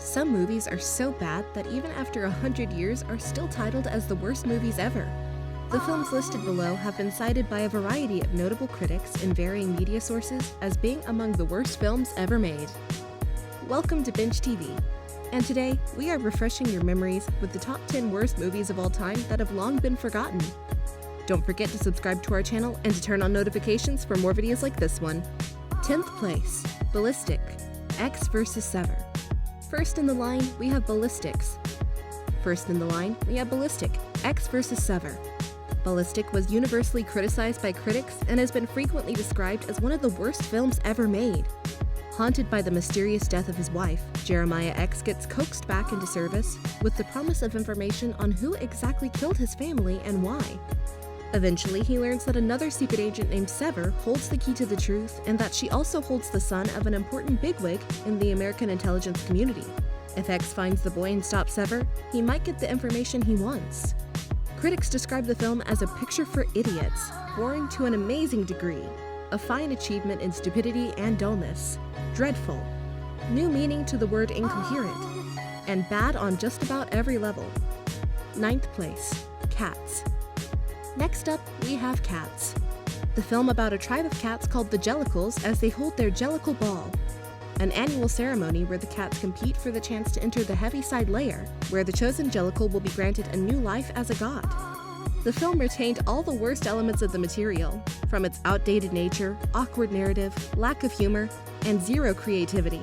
Some movies are so bad that even after 100 years are still titled as the worst movies ever. The films listed below have been cited by a variety of notable critics in varying media sources as being among the worst films ever made. Welcome to Binge TV, and today we are refreshing your memories with the top 10 worst movies of all time that have long been forgotten. Don't forget to subscribe to our channel and to turn on notifications for more videos like this one. 10th place, Ballistic, X vs. Sever. First in the line, we have Ballistics. First in the line, we have Ballistic, X vs. Sever. Ballistic was universally criticized by critics and has been frequently described as one of the worst films ever made. Haunted by the mysterious death of his wife, Jeremiah X gets coaxed back into service with the promise of information on who exactly killed his family and why. Eventually, he learns that another secret agent named Sever holds the key to the truth and that she also holds the son of an important bigwig in the American intelligence community. If X finds the boy and stops Sever, he might get the information he wants. Critics describe the film as a picture for idiots, boring to an amazing degree, a fine achievement in stupidity and dullness, dreadful, new meaning to the word incoherent, and bad on just about every level. 9th place, Cats. Next up, we have Cats, the film about a tribe of cats called the Jellicles as they hold their Jellicle Ball, an annual ceremony where the cats compete for the chance to enter the Heaviside Layer, where the chosen Jellicle will be granted a new life as a god. The film retained all the worst elements of the material, from its outdated nature, awkward narrative, lack of humor, and zero creativity.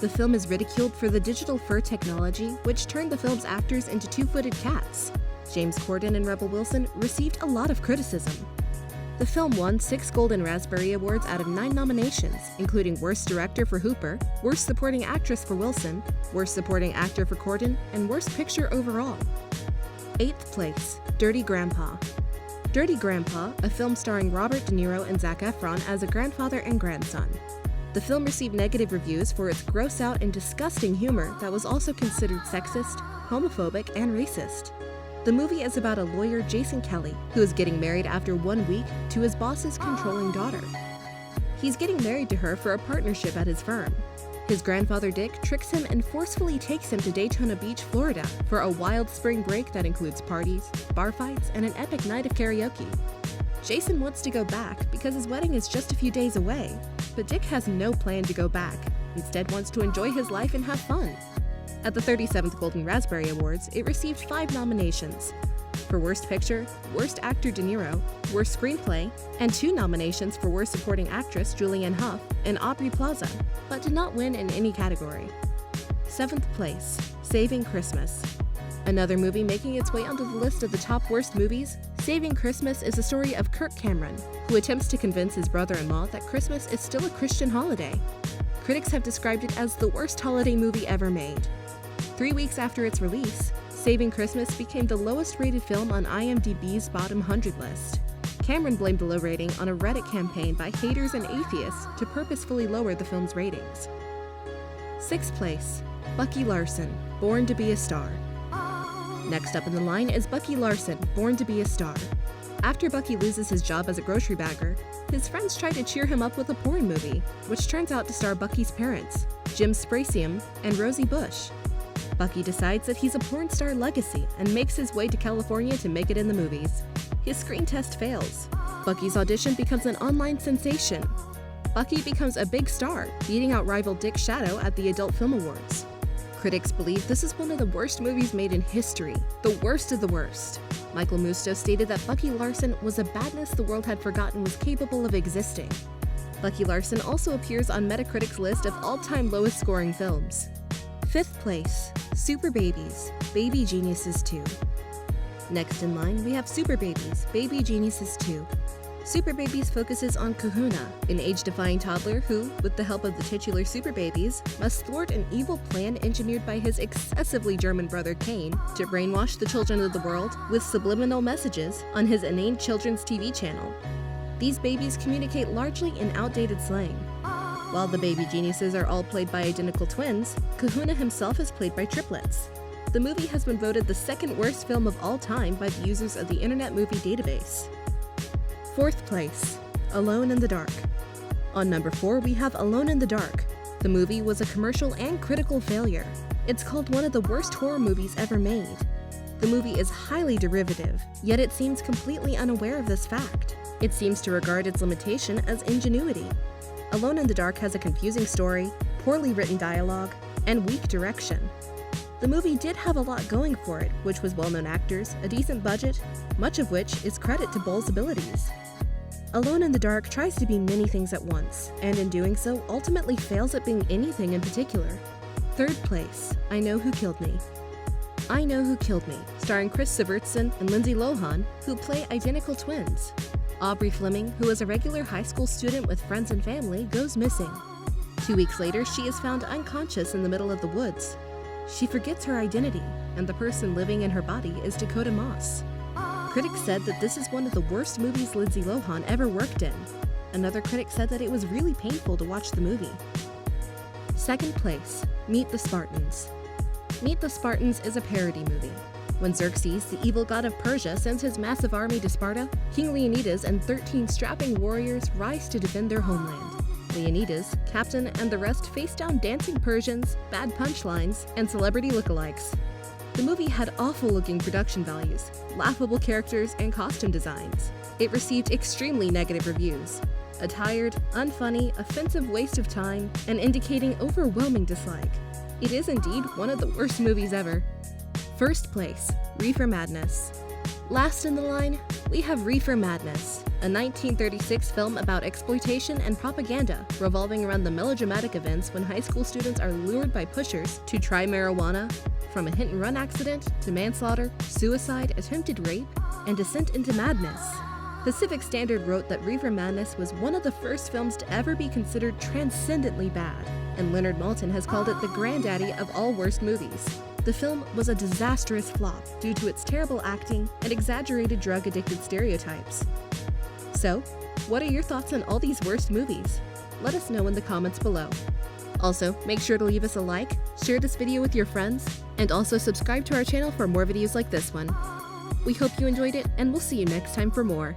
The film is ridiculed for the digital fur technology, which turned the film's actors into two-footed cats. James Corden and Rebel Wilson received a lot of criticism. The film won 6 Golden Raspberry Awards out of 9 nominations, including Worst Director for Hooper, Worst Supporting Actress for Wilson, Worst Supporting Actor for Corden, and Worst Picture overall. 8th place, Dirty Grandpa. Dirty Grandpa, a film starring Robert De Niro and Zac Efron as a grandfather and grandson. The film received negative reviews for its gross-out and disgusting humor that was also considered sexist, homophobic, and racist. The movie is about a lawyer, Jason Kelly, who is getting married after 1 week to his boss's controlling daughter. He's getting married to her for a partnership at his firm. His grandfather Dick tricks him and forcefully takes him to Daytona Beach, Florida, for a wild spring break that includes parties, bar fights, and an epic night of karaoke. Jason wants to go back because his wedding is just a few days away, but Dick has no plan to go back, instead wants to enjoy his life and have fun. At the 37th Golden Raspberry Awards, it received 5 nominations. For Worst Picture, Worst Actor De Niro, Worst Screenplay, and 2 nominations for Worst Supporting Actress Julianne Hough and Aubrey Plaza, but did not win in any category. 7th place, Saving Christmas. Another movie making its way onto the list of the top worst movies, Saving Christmas is a story of Kirk Cameron, who attempts to convince his brother-in-law that Christmas is still a Christian holiday. Critics have described it as the worst holiday movie ever made. 3 weeks after its release, Saving Christmas became the lowest-rated film on IMDb's Bottom 100 list. Cameron blamed the low rating on a Reddit campaign by haters and atheists to purposefully lower the film's ratings. 6th place, Bucky Larson, Born to be a Star. Next up in the line is Bucky Larson, Born to be a Star. After Bucky loses his job as a grocery bagger, his friends try to cheer him up with a porn movie, which turns out to star Bucky's parents, Jim Sprasium and Rosie Bush. Bucky decides that he's a porn star legacy and makes his way to California to make it in the movies. His screen test fails. Bucky's audition becomes an online sensation. Bucky becomes a big star, beating out rival Dick Shadow at the Adult Film Awards. Critics believe this is one of the worst movies made in history, the worst of the worst. Michael Musto stated that Bucky Larson was a badness the world had forgotten was capable of existing. Bucky Larson also appears on Metacritic's list of all-time lowest-scoring films. 5th place, Super Babies, Baby Geniuses 2. Next in line, we have Super Babies, Baby Geniuses 2. Super Babies focuses on Kahuna, an age-defying toddler who, with the help of the titular Super Babies, must thwart an evil plan engineered by his excessively German brother Kane to brainwash the children of the world with subliminal messages on his inane children's TV channel. These babies communicate largely in outdated slang. While the baby geniuses are all played by identical twins, Kahuna himself is played by triplets. The movie has been voted the 2nd worst film of all time by the users of the Internet Movie Database. 4th place, Alone in the Dark. On number 4, we have Alone in the Dark. The movie was a commercial and critical failure. It's called one of the worst horror movies ever made. The movie is highly derivative, yet it seems completely unaware of this fact. It seems to regard its limitation as ingenuity. Alone in the Dark has a confusing story, poorly written dialogue, and weak direction. The movie did have a lot going for it, which was well-known actors, a decent budget, much of which is credit to Bull's abilities. Alone in the Dark tries to be many things at once, and in doing so, ultimately fails at being anything in particular. Third place, I Know Who Killed Me. I Know Who Killed Me, starring Chris Sivertson and Lindsay Lohan, who play identical twins. Aubrey Fleming, who is a regular high school student with friends and family, goes missing. 2 weeks later, she is found unconscious in the middle of the woods. She forgets her identity, and the person living in her body is Dakota Moss. Critics said that this is one of the worst movies Lindsay Lohan ever worked in. Another critic said that it was really painful to watch the movie. Second place, Meet the Spartans. Meet the Spartans is a parody movie. When Xerxes, the evil god of Persia, sends his massive army to Sparta, King Leonidas and 13 strapping warriors rise to defend their homeland. Leonidas, captain, and the rest face down dancing Persians, bad punchlines, and celebrity lookalikes. The movie had awful-looking production values, laughable characters, and costume designs. It received extremely negative reviews. A tired, unfunny, offensive waste of time, and indicating overwhelming dislike. It is indeed one of the worst movies ever. First place, Reefer Madness. Last in the line, we have Reefer Madness, a 1936 film about exploitation and propaganda revolving around the melodramatic events when high school students are lured by pushers to try marijuana, from a hit-and-run accident to manslaughter, suicide, attempted rape, and descent into madness. Pacific Standard wrote that Reefer Madness was one of the first films to ever be considered transcendently bad, and Leonard Maltin has called it the granddaddy of all worst movies. The film was a disastrous flop due to its terrible acting and exaggerated drug-addicted stereotypes. So, what are your thoughts on all these worst movies? Let us know in the comments below. Also, make sure to leave us a like, share this video with your friends, and also subscribe to our channel for more videos like this one. We hope you enjoyed it, and we'll see you next time for more.